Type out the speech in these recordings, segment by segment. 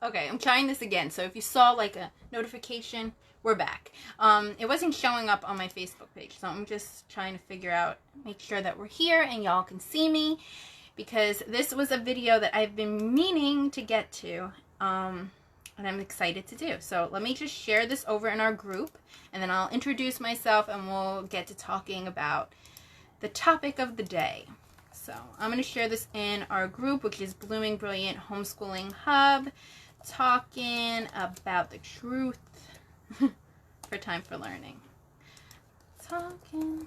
Okay, I'm trying this again. So if you saw like a notification, we're back. It wasn't showing up on my Facebook page, so I'm just trying to figure out, make sure that we're here and y'all can see me, because this was a video that I've been meaning to get to, and I'm excited to do. So let me just share this over in our group, and then I'll introduce myself and we'll get to talking about the topic of the day. So I'm going to share this in our group, which is Blooming Brilliant Homeschooling Hub, talking about the truth for Time for Learning. Talking.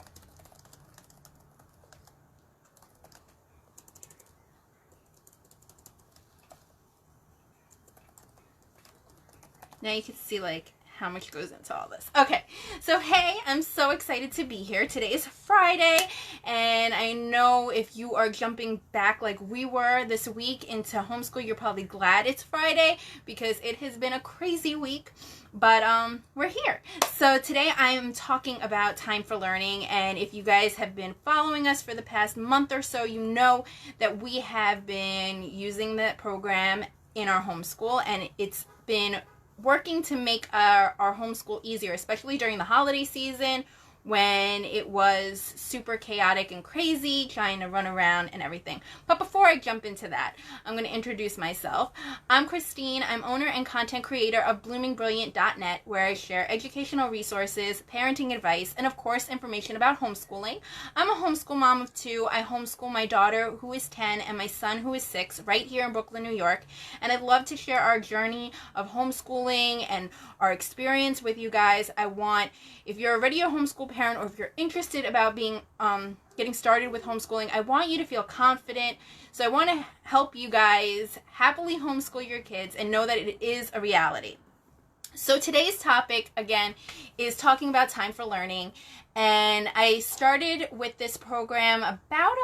Now you can see like how much goes into all this. Okay, so hey, I'm so excited to be here. Today is Friday, and I know if you are jumping back like we were this week into homeschool, you're probably glad it's Friday because it has been a crazy week, but we're here. So today I am talking about Time for Learning, and if you guys have been following us for the past month or so, you know that we have been using that program in our homeschool, and it's been working to make our homeschool easier, especially during the holiday season when it was super chaotic and crazy trying to run around and everything. But before I jump into that, I'm going to introduce myself. I'm Christine. I'm owner and content creator of bloomingbrilliant.net, where I share educational resources, parenting advice, and of course information about homeschooling. I'm a homeschool mom of 2. I homeschool my daughter who is 10 and my son who is 6 right here in Brooklyn, New York. And I'd love to share our journey of homeschooling and our experience with you guys. I want, if you're already a homeschool parent or if you're interested about being getting started with homeschooling, I want you to feel confident. So I want to help you guys happily homeschool your kids and know that it is a reality. So today's topic, again, is talking about Time for Learning. And I started with this program about,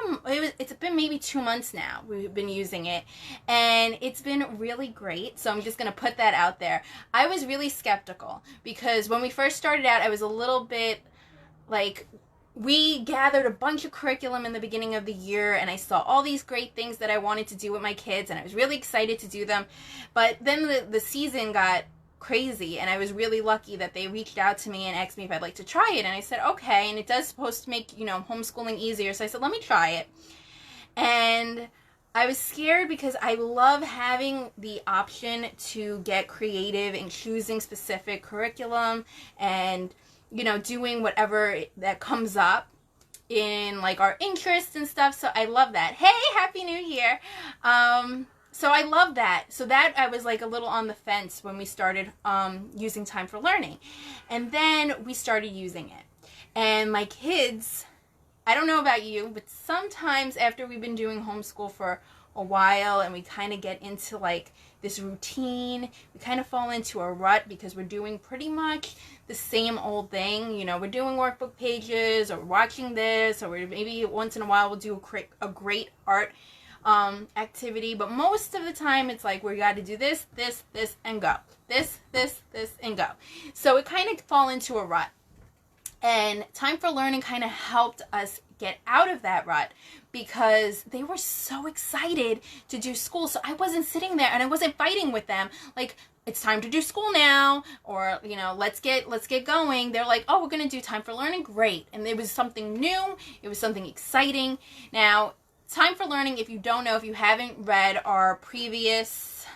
it's been maybe 2 months now. We've been using it. And it's been really great. So I'm just going to put that out there. I was really skeptical because when we first started out, I was a little bit like, we gathered a bunch of curriculum in the beginning of the year, and I saw all these great things that I wanted to do with my kids, and I was really excited to do them. But then the season got crazy, and I was really lucky that they reached out to me and asked me if I'd like to try it, and I said okay, and it does supposed to make, you know, homeschooling easier, so I said let me try it. And I was scared because I love having the option to get creative and choosing specific curriculum and, you know, doing whatever that comes up in like our interests and stuff. So I love that. Hey, Happy New Year. So I love that. So that I was like a little on the fence when we started using Time for Learning. And then we started using it. And my kids, I don't know about you, but sometimes after we've been doing homeschool for a while and we kind of get into like this routine, we kind of fall into a rut because we're doing pretty much the same old thing. You know, we're doing workbook pages or watching this, or maybe once in a while we'll do a great art activity, but most of the time it's like we got to do this, and go. This, and go. So it kind of fall into a rut. And Time for Learning kind of helped us get out of that rut because they were so excited to do school. So I wasn't sitting there and I wasn't fighting with them like, it's time to do school now, or, you know, let's get going. They're like, oh, we're going to do Time for Learning. Great. And it was something new. It was something exciting. Now, Time for Learning, if you don't know, if you haven't read our previous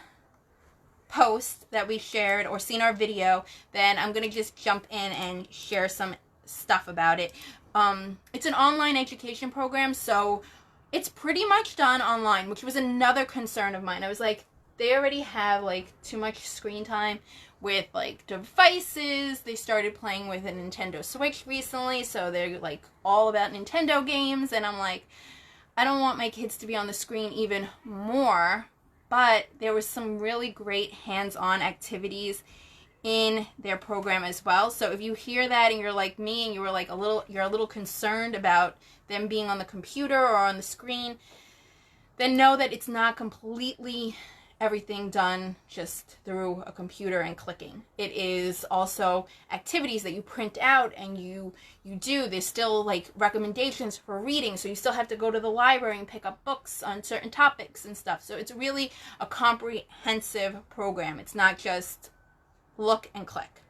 post that we shared or seen our video, then I'm going to just jump in and share some stuff about it. It's an online education program, so it's pretty much done online, which was another concern of mine. I was like, they already have like too much screen time with like devices. They started playing with a Nintendo Switch recently, so they're like all about Nintendo games, and I'm like, I don't want my kids to be on the screen even more. But there was some really great hands-on activities in their program as well. So if you hear that and you're like me and you're a little concerned about them being on the computer or on the screen, then know that it's not completely everything done just through a computer and clicking. It is also activities that you print out and you do. There's still like recommendations for reading, so you still have to go to the library and pick up books on certain topics and stuff. So it's really a comprehensive program. It's not just look and click.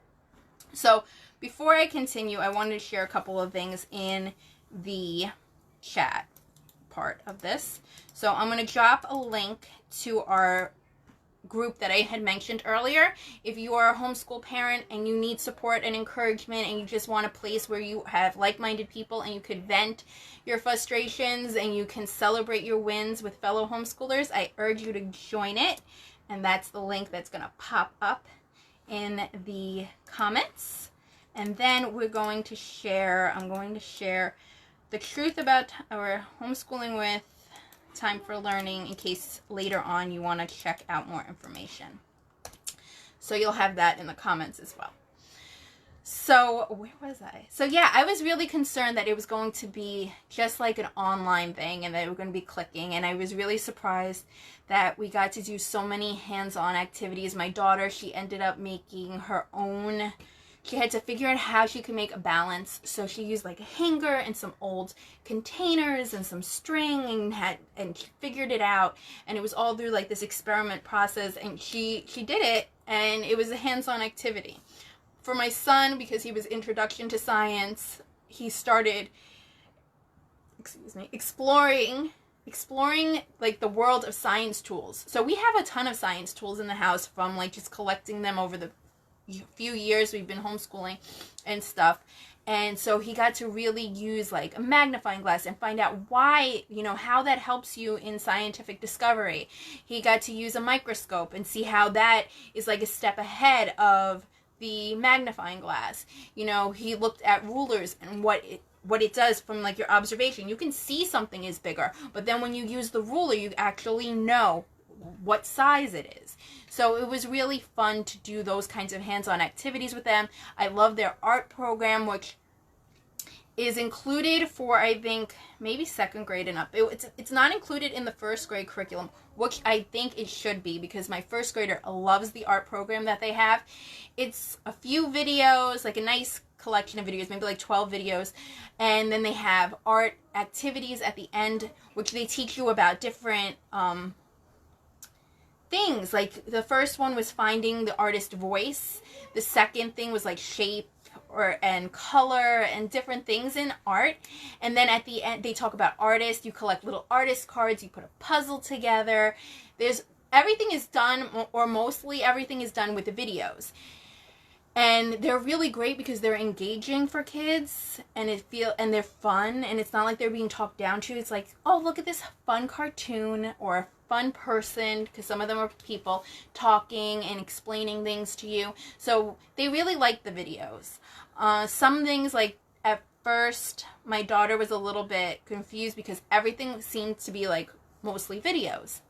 So before I continue, I wanted to share a couple of things in the chat part of this. So I'm going to drop a link to our group that I had mentioned earlier. If you are a homeschool parent and you need support and encouragement and you just want a place where you have like-minded people and you could vent your frustrations and you can celebrate your wins with fellow homeschoolers, I urge you to join it. And that's the link that's going to pop up in the comments. And then we're going to share, I'm going to share the truth about our homeschooling with Time4Learning in case later on you want to check out more information. So you'll have that in the comments as well. So where was I? So yeah, I was really concerned that it was going to be just like an online thing and that we were going to be clicking, and I was really surprised that we got to do so many hands-on activities. My daughter, she ended up making her own. She had to figure out how she could make a balance, so she used like a hanger and some old containers and some string and she figured it out, and it was all through like this experiment process, and she did it, and it was a hands-on activity. For my son, because he was introduction to science, he started exploring like the world of science tools. So we have a ton of science tools in the house from like just collecting them over the few years we've been homeschooling and stuff. And so he got to really use like a magnifying glass and find out why, how that helps you in scientific discovery. He got to use a microscope and see how that is like a step ahead of the magnifying glass. He looked at rulers and what it does from like your observation. You can see something is bigger, but then when you use the ruler, you actually know what size it is. So it was really fun to do those kinds of hands-on activities with them. I love their art program, which is included for, I think, maybe second grade and up. It's not included in the first grade curriculum, which I think it should be, because my first grader loves the art program that they have. It's a few videos, like a nice collection of videos, maybe like 12 videos, and then they have art activities at the end, which they teach you about different things. Like the first one was finding the artist voice. The second thing was like shape and color and different things in art. And then at the end they talk about artists. You collect little artist cards, you put a puzzle together. Everything is done, or mostly everything is done with the videos. And they're really great because they're engaging for kids, and they're fun, and it's not like they're being talked down to. It's like, oh, look at this fun cartoon or a fun person, because some of them are people talking and explaining things to you. So they really like the videos. Some things, like at first my daughter was a little bit confused because everything seemed to be like mostly videos.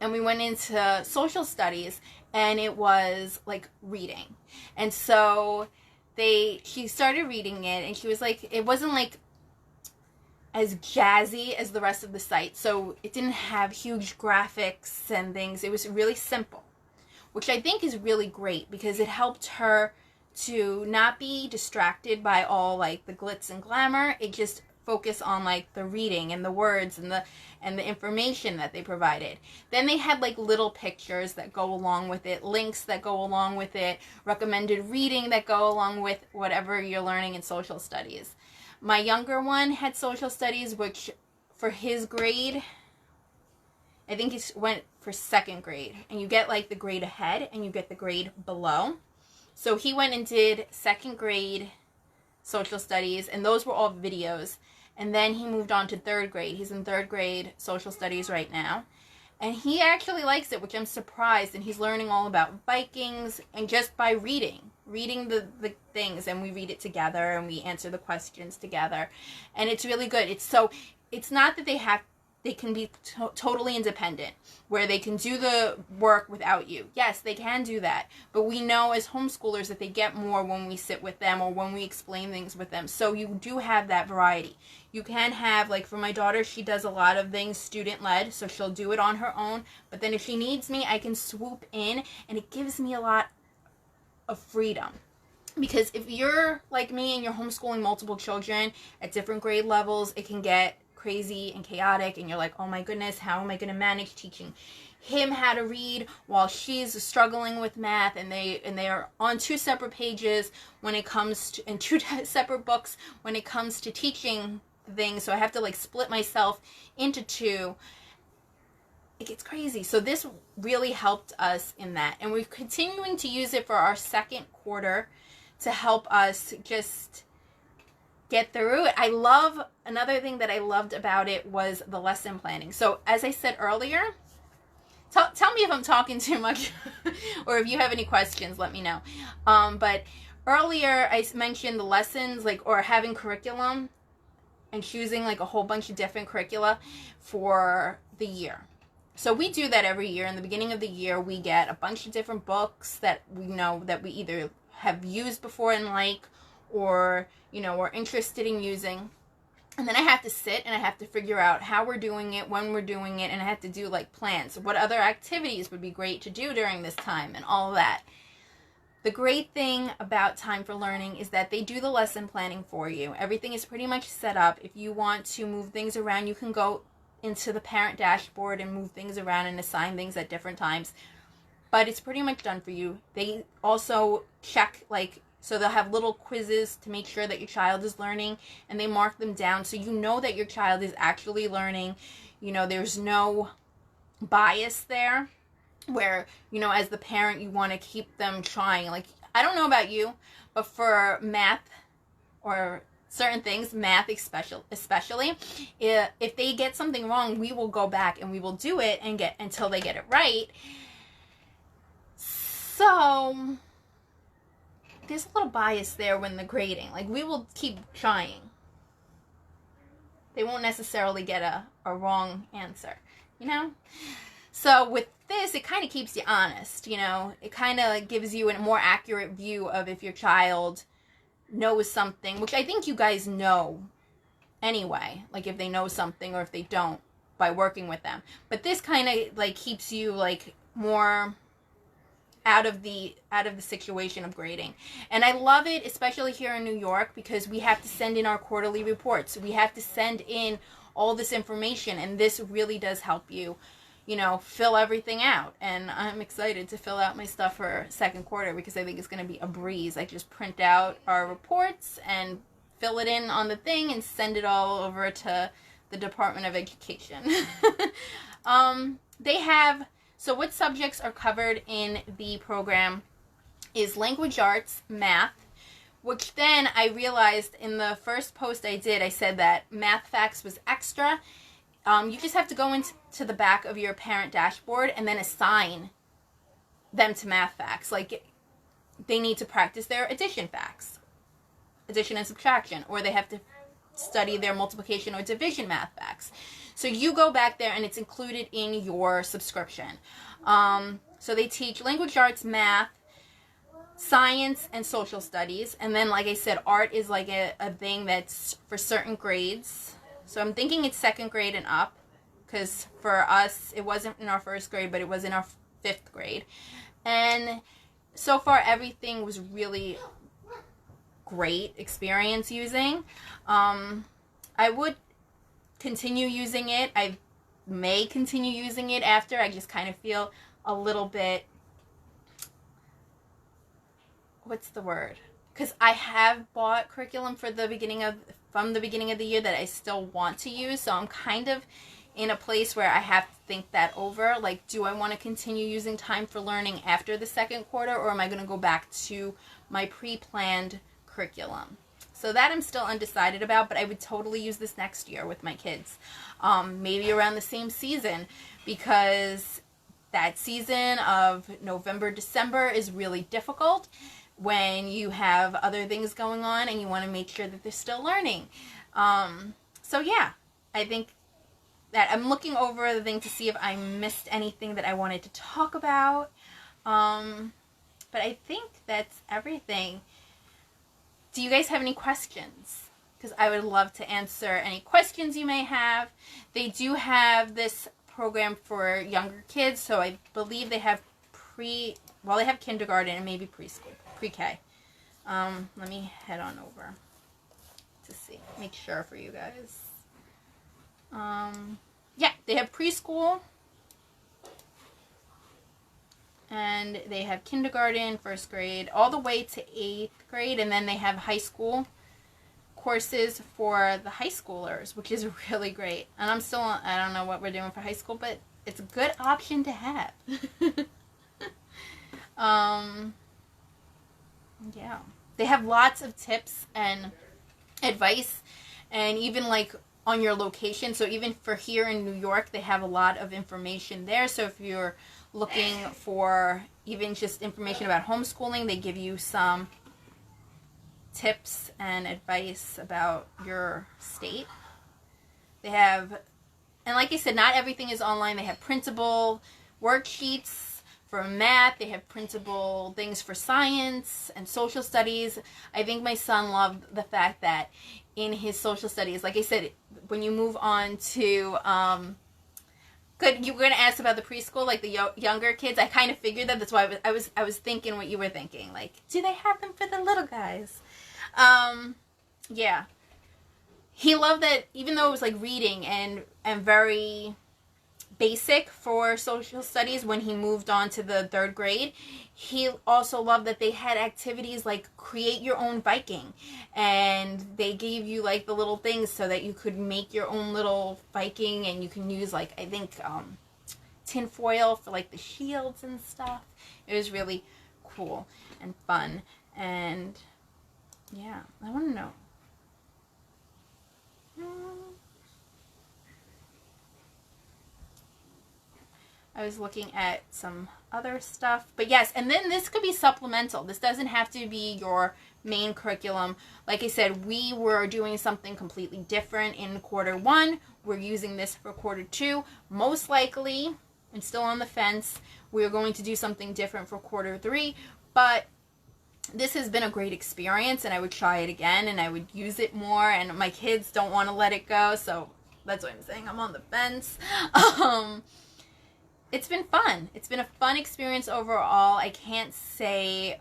And we went into social studies, and it was like reading. And so she started reading it, and she was like, it wasn't like as jazzy as the rest of the site. So it didn't have huge graphics and things. It was really simple, which I think is really great because it helped her to not be distracted by all like the glitz and glamour. It just focus on like the reading and the words and the information that they provided. Then they had like little pictures that go along with it, links that go along with it, recommended reading that go along with whatever you're learning in social studies. My younger one had social studies, which for his grade, I think he went for second grade, and you get like the grade ahead and you get the grade below. So he went and did second grade social studies, and those were all videos. And then he moved on to third grade. He's in third grade social studies right now. And he actually likes it, which I'm surprised. And he's learning all about Vikings, and just by reading the things, and we read it together and we answer the questions together. And it's really good. It's not that they have they can be totally independent, where they can do the work without you. Yes, they can do that. But we know as homeschoolers that they get more when we sit with them or when we explain things with them. So you do have that variety. You can have, like for my daughter, she does a lot of things student-led, so she'll do it on her own. But then if she needs me, I can swoop in, and it gives me a lot of freedom. Because if you're like me and you're homeschooling multiple children at different grade levels, it can get crazy and chaotic, and you're like, oh my goodness, how am I going to manage teaching him how to read while she's struggling with math, and they are on two separate pages when it comes to, and two separate books when it comes to teaching things, so I have to like split myself into two. It gets crazy. So this really helped us in that, and we're continuing to use it for our second quarter to help us just get through it. Another thing that I loved about it was the lesson planning. So as I said earlier, tell me if I'm talking too much or if you have any questions, let me know. But earlier I mentioned the lessons, like, or having curriculum and choosing like a whole bunch of different curricula for the year. So we do that every year. In the beginning of the year, we get a bunch of different books that we know that we either have used before and like, or, you know, we're interested in using. And then I have to sit and I have to figure out how we're doing it, when we're doing it, and I have to do like plans. What other activities would be great to do during this time and all of that. The great thing about Time4Learning is that they do the lesson planning for you. Everything is pretty much set up. If you want to move things around, you can go into the parent dashboard and move things around and assign things at different times. But it's pretty much done for you. They also check, like, so they'll have little quizzes to make sure that your child is learning, and they mark them down so you know that your child is actually learning. You know, there's no bias there where, you know, as the parent, you want to keep them trying. Like, I don't know about you, but for math or certain things, math especially, if they get something wrong, we will go back and we will do it and get until they get it right. So there's a little bias there when the grading. Like, we will keep trying. They won't necessarily get a wrong answer, you know? So with this, it kind of keeps you honest, you know? It kind of gives you a more accurate view of if your child knows something, which I think you guys know anyway, like if they know something or if they don't, by working with them. But this kind of like keeps you like more out of the situation of grading. And I love it, especially here in New York, because we have to send in our quarterly reports. We have to send in all this information, and this really does help you, you know, fill everything out. And I'm excited to fill out my stuff for second quarter because I think it's going to be a breeze. I just print out our reports and fill it in on the thing and send it all over to the Department of Education. They have, so what subjects are covered in the program is language arts, math, which then I realized in the first post I did, I said that math facts was extra. You just have to go into the back of your parent dashboard and then assign them to math facts. Like, they need to practice their addition facts, addition and subtraction, or they have to study their multiplication or division math facts. So you go back there and it's included in your subscription. So they teach language arts, math, science, and social studies. And then, like I said, art is like a thing that's for certain grades. So I'm thinking it's second grade and up, because for us, it wasn't in our first grade, but it was in our fifth grade. And so far, everything was really great experience using. I would continue using it. I may continue using it after. I just kind of feel a little bit, what's the word? Because I have bought curriculum from the beginning of the year that I still want to use. So I'm kind of in a place where I have to think that over. Like, do I want to continue using Time4Learning after the second quarter, or am I going to go back to my pre-planned curriculum? So that I'm still undecided about, but I would totally use this next year with my kids. Maybe around the same season, because that season of November, December is really difficult when you have other things going on and you want to make sure that they're still learning. So yeah, I think that. I'm looking over the thing to see if I missed anything that I wanted to talk about. But I think that's everything. Do you guys have any questions? Because I would love to answer any questions you may have. They do have this program for younger kids, so I believe they have they have kindergarten and maybe preschool, pre-K. Let me head on over to see, make sure for you guys. Yeah, they have preschool, and they have kindergarten, first grade, all the way to 8th grade, and then they have high school courses for the high schoolers, which is really great. And I don't know what we're doing for high school, but it's a good option to have. Yeah. They have lots of tips and advice, and even like on your location. So even for here in New York, they have a lot of information there. So if you're looking for even just information about homeschooling, they give you some tips and advice about your state. They have, and like I said, not everything is online. They have printable worksheets for math. They have printable things for science and social studies. I think my son loved the fact that in his social studies, like I said, when you move on to you were going to ask about the preschool, like the younger kids. I kind of figured that. That's why I was thinking what you were thinking. Like, do they have them for the little guys? Yeah. He loved that, even though it was like reading and very basic for social studies. When he moved on to the 3rd grade, he also loved that they had activities like create your own Viking, and they gave you like the little things so that you could make your own little Viking, and you can use like, I think, tin foil for like the shields and stuff. It was really cool and fun. And yeah, I want to know. I was looking at some other stuff. But yes, and then this could be supplemental. This doesn't have to be your main curriculum. Like I said, we were doing something completely different in quarter 1. We're using this for quarter 2. Most likely, I'm still on the fence, we're going to do something different for quarter 3. But this has been a great experience, and I would try it again, and I would use it more. And my kids don't want to let it go, so that's what I'm saying. I'm on the fence. It's been fun. It's been a fun experience overall. I can't say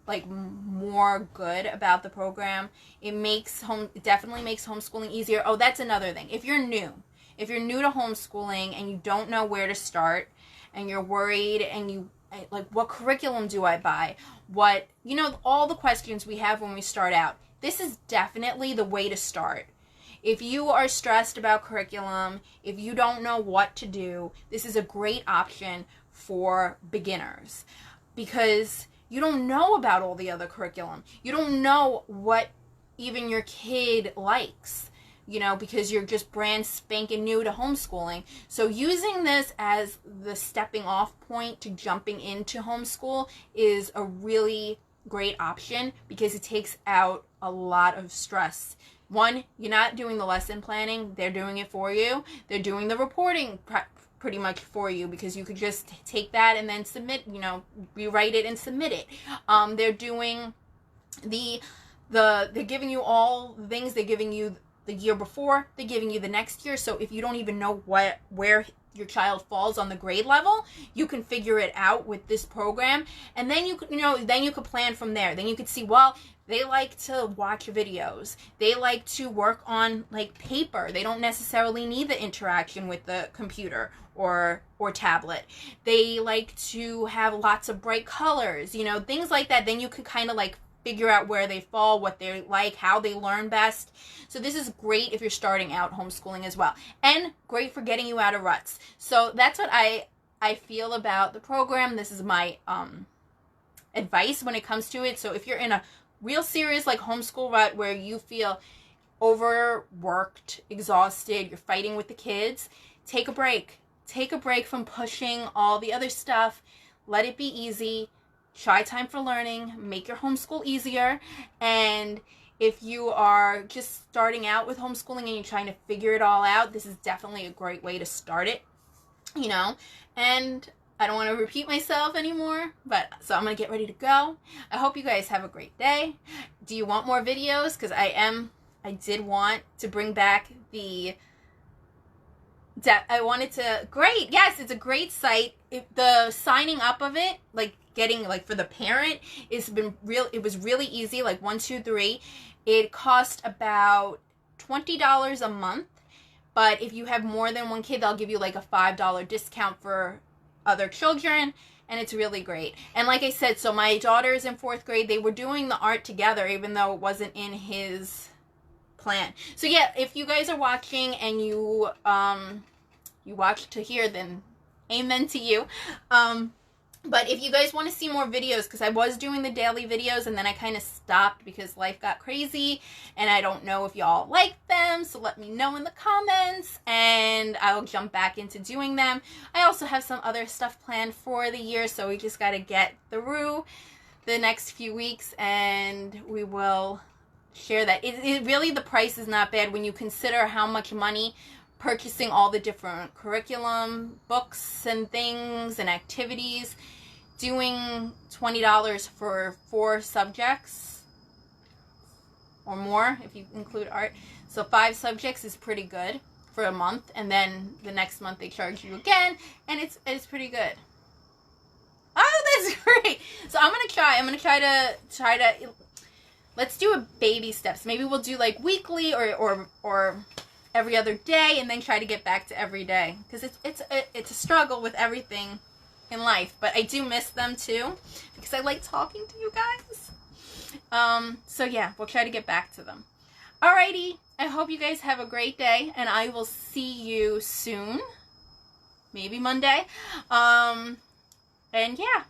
like more good about the program. It definitely makes homeschooling easier. Oh, that's another thing. If you're new to homeschooling and you don't know where to start, and you're worried, and you like, what curriculum do I buy? What, all the questions we have when we start out. This is definitely the way to start. If you are stressed about curriculum, if you don't know what to do, this is a great option for beginners, because you don't know about all the other curriculum. You don't know what even your kid likes, because you're just brand spanking new to homeschooling. So using this as the stepping off point to jumping into homeschool is a really great option, because it takes out a lot of stress. One, you're not doing the lesson planning. They're doing it for you. They're doing the reporting pretty much for you, because you could just take that and then submit, rewrite it and submit it. They're doing they're giving you all the things. They're giving you the year before. They're giving you the next year. So if you don't even know where your child falls on the grade level, you can figure it out with this program. And then you could plan from there. Then you could see, well, they like to watch videos. They like to work on like paper. They don't necessarily need the interaction with the computer or tablet. They like to have lots of bright colors, things like that. Then you could kind of like figure out where they fall, what they like, how they learn best. So this is great if you're starting out homeschooling as well. And great for getting you out of ruts. So that's what I feel about the program. This is my advice when it comes to it. So if you're in a real serious like homeschool rut where you feel overworked, exhausted, you're fighting with the kids, take a break. Take a break from pushing all the other stuff. Let it be easy. Try Time4Learning. Make your homeschool easier. And if you are just starting out with homeschooling and you're trying to figure it all out, this is definitely a great way to start it, you know. And I don't want to repeat myself anymore, but so I'm going to get ready to go. I hope you guys have a great day. Do you want more videos? Because I did want to bring back great. Yes, it's a great site. The signing up of it, like getting, like for the parent, it was really easy, like 1, 2, 3. It cost about $20 a month, but if you have more than one kid, they'll give you like a $5 discount for other children, and it's really great. And like I said, so my daughter's in 4th grade. They were doing the art together, even though it wasn't in his plan. So yeah, if you guys are watching and you watch to here, then amen to you. But if you guys want to see more videos, because I was doing the daily videos and then I kind of stopped because life got crazy and I don't know if y'all like them, so let me know in the comments and I'll jump back into doing them. I also have some other stuff planned for the year, so we just got to get through the next few weeks and we will share that. It really, the price is not bad when you consider how much money purchasing all the different curriculum, books and things and activities. Doing $20 for 4 subjects or more if you include art. So 5 subjects is pretty good for a month, and then the next month they charge you again, and it's pretty good. Oh, that's great. So I'm gonna try to let's do a baby steps. Maybe we'll do like weekly or every other day, and then try to get back to every day, because it's a struggle with everything in life, but I do miss them too because I like talking to you guys. So yeah, we'll try to get back to them. Alrighty, I hope you guys have a great day, and I will see you soon, maybe Monday. And yeah,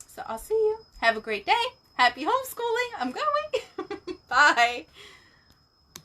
so I'll see you. Have a great day. Happy homeschooling. I'm going. Bye.